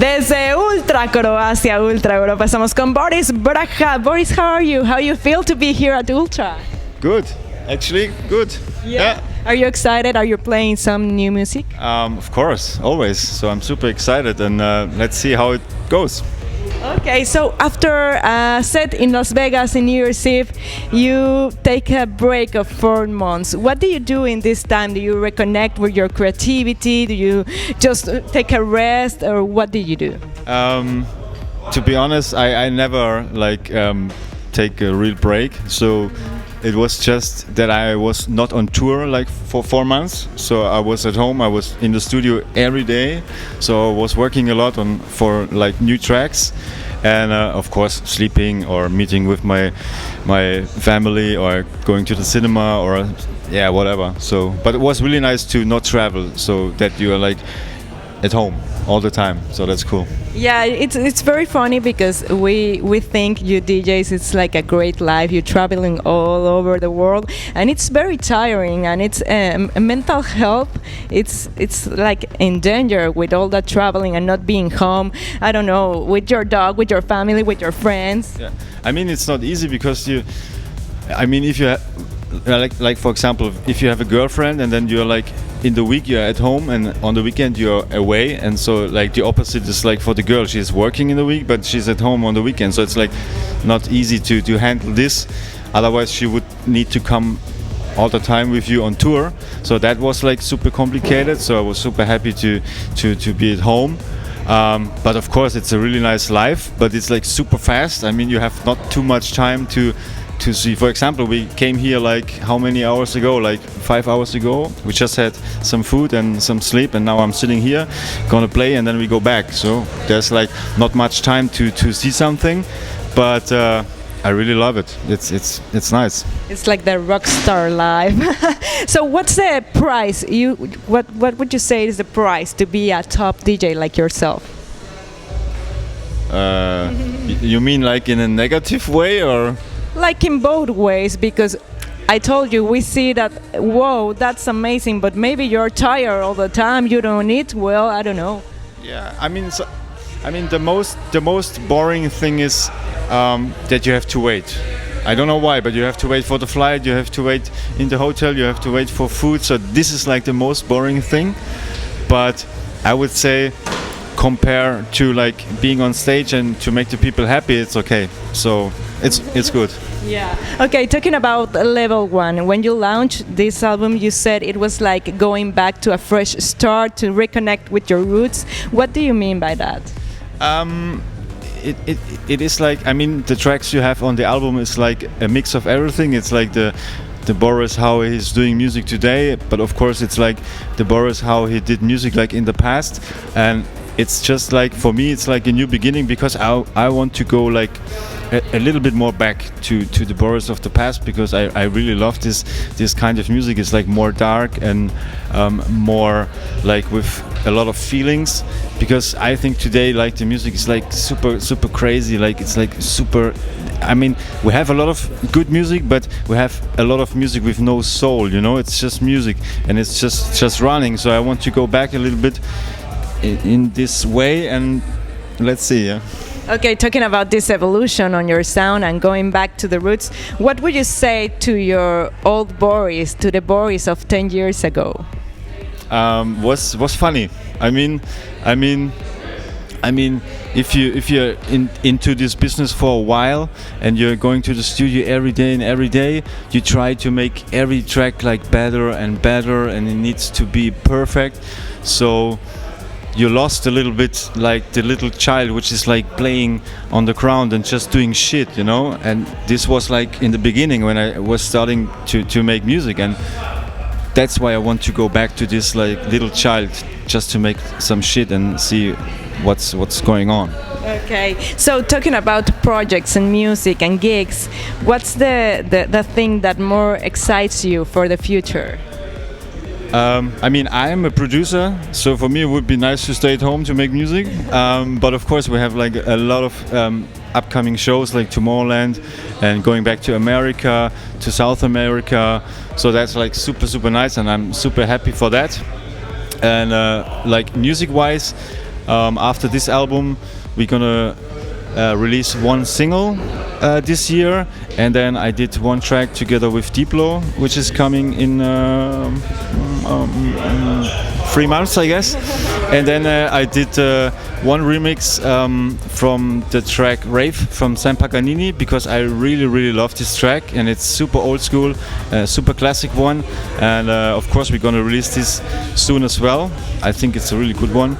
Desde Ultra Croacia, Ultra Europa, estamos con Boris Brejcha. Boris, how are you? How you feel to be here at Ultra? Good, actually, good. Yeah. Are you excited? Are you playing some new music? Of course, always. So I'm super excited, and let's see how it goes. Okay, so after a set in Las Vegas in New Year's Eve, you take a break of 4 months. What do you do in this time? Do you reconnect with your creativity? Do you just take a rest, or what do you do? To be honest, I never take a real break. So it was just that I was not on tour like for 4 months. So I was at home. I was in the studio every day. So I was working a lot for like new tracks, and of course sleeping or meeting with my family or going to the cinema or whatever. So, but it was really nice to not travel, so that you are like at home all the time. So that's cool. Yeah, it's very funny because we think you DJs, it's like a great life. You're traveling all over the world, and it's very tiring, and it's mental health. It's like in danger with all that traveling and not being home. I don't know, with your dog, with your family, with your friends. Yeah, I mean it's not easy because if you like for example, if you have a girlfriend and then you're like in the week you're at home and on the weekend you're away, and so like the opposite is like for the girl, she's working in the week but she's at home on the weekend, so it's like not easy to handle this. Otherwise she would need to come all the time with you on tour, so that was like super complicated. So I was super happy to be at home. But of course it's a really nice life, but it's like super fast. I mean, you have not too much time to see. For example, we came here like how many hours ago? Like 5 hours ago. We just had some food and some sleep, and now I'm sitting here, gonna play, and then we go back. So there's like not much time to see something, but I really love it. It's nice. It's like the rock star life. So what's the price? What would you say is the price to be a top DJ like yourself? You mean like in a negative way or? Like in both ways, because I told you, we see that, whoa, that's amazing, but maybe you're tired all the time, you don't eat well, I don't know. Yeah, I mean the most boring thing is that you have to wait. I don't know why, but you have to wait for the flight, you have to wait in the hotel, you have to wait for food. So this is like the most boring thing. But I would say, compare to like being on stage and to make the people happy, it's okay. So it's good. Yeah. Okay, talking about level 1, when you launched this album, you said it was like going back to a fresh start, to reconnect with your roots. What do you mean by that? It is like, I mean, the tracks you have on the album is like a mix of everything. It's like the Boris how he's doing music today, but of course it's like the Boris how he did music like in the past. And it's just like, for me, it's like a new beginning, because I want to go like a little bit more back to the Boris of the past, because I really love this kind of music. It's like more dark and more like with a lot of feelings, because I think today like the music is like super crazy, like it's like super, I mean, we have a lot of good music, but we have a lot of music with no soul, you know. It's just music and it's just running. So I want to go back a little bit in this way, and let's see. Yeah. Okay, talking about this evolution on your sound and going back to the roots, what would you say to your old Boris, to the Boris of 10 years ago? Was funny. I mean, if you're into this business for a while and you're going to the studio every day, you try to make every track like better and better, and it needs to be perfect. So you lost a little bit like the little child, which is like playing on the ground and just doing shit, you know. And this was like in the beginning when I was starting to make music, and that's why I want to go back to this like little child, just to make some shit and see what's going on. Okay, so talking about projects and music and gigs, what's the thing that more excites you for the future? I mean, I am a producer, so for me it would be nice to stay at home to make music. But of course we have like a lot of upcoming shows like Tomorrowland, and going back to America, to South America. So that's like super nice, and I'm super happy for that. And like music-wise, After this album, we're gonna release one single this year, and then I did one track together with Diplo, which is coming in 3 months, I guess. And then I did one remix from the track Rave from Sam Paganini, because I really love this track, and it's super old school, super classic one. And of course we're gonna release this soon as well. I think it's a really good one.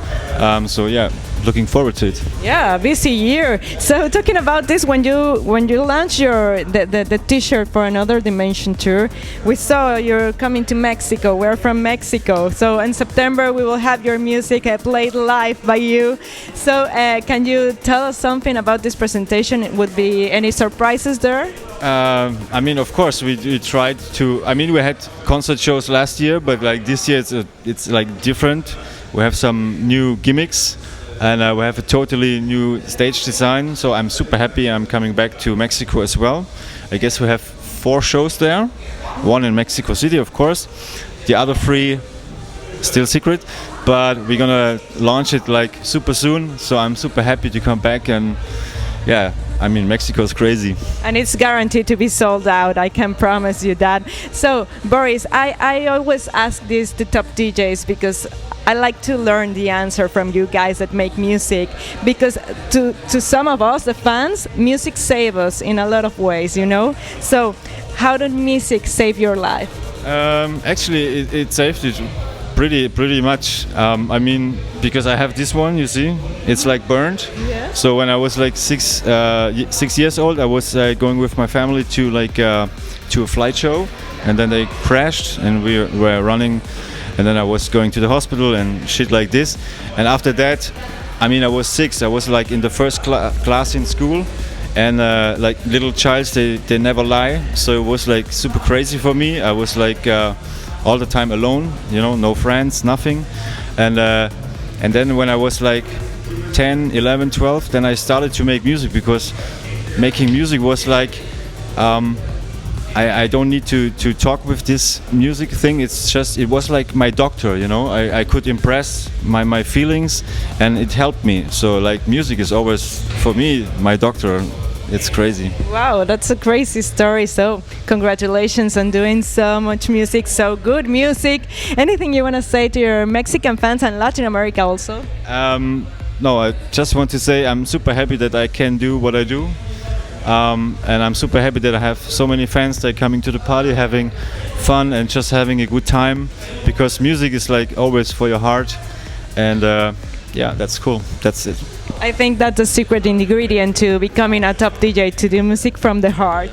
So yeah, looking forward to it. Yeah, busy year. So talking about this, when you launched the T-shirt for Another Dimension tour, we saw you're coming to Mexico. We're from Mexico, so in September we will have your music played live by you. So can you tell us something about this presentation? Would be any surprises there? I mean, of course, we tried to. I mean, we had concert shows last year, but like this year, it's like different. We have some new gimmicks, and we have a totally new stage design. So I'm super happy. I'm coming back to Mexico as well. I guess we have 4 shows there. One in Mexico City, of course. The other 3 still secret, but we're gonna launch it like super soon. So I'm super happy to come back, and yeah, I mean, Mexico's crazy. And it's guaranteed to be sold out, I can promise you that. So, Boris, I always ask this to top DJs because I like to learn the answer from you guys that make music, because to some of us, the fans, music saves us in a lot of ways, you know? So, how did music save your life? Actually, it saved it pretty much. I mean, because I have this one, you see, it's like burned. Yeah. So when I was like 6 years old, I was going with my family to like to a flight show, and then they crashed, and we were running, and then I was going to the hospital and shit like this. And after that, I mean, I was 6. I was like in the first class in school, and like little childs, they never lie. So it was like super crazy for me. I was like all the time alone, you know, no friends, nothing. And then when I was like 10, 11, 12, then I started to make music, because making music was like I don't need to talk with this music thing. It's just, it was like my doctor, you know. I could impress my feelings, and it helped me. So like music is always for me my doctor. It's crazy. Wow, that's a crazy story. So congratulations on doing so much music, so good music. Anything you want to say to your Mexican fans and Latin America also? No, I just want to say I'm super happy that I can do what I do. And I'm super happy that I have so many fans that are coming to the party, having fun and just having a good time, because music is like always for your heart. And yeah, that's cool. That's it. I think that's the secret ingredient to becoming a top DJ, to do music from the heart.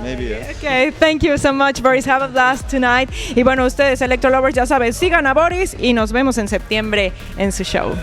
Maybe, yeah. Okay, thank you so much, Boris. Have a blast tonight. Y bueno, ustedes, ElectroLovers, ya saben, sigan a Boris y nos vemos en septiembre en su show.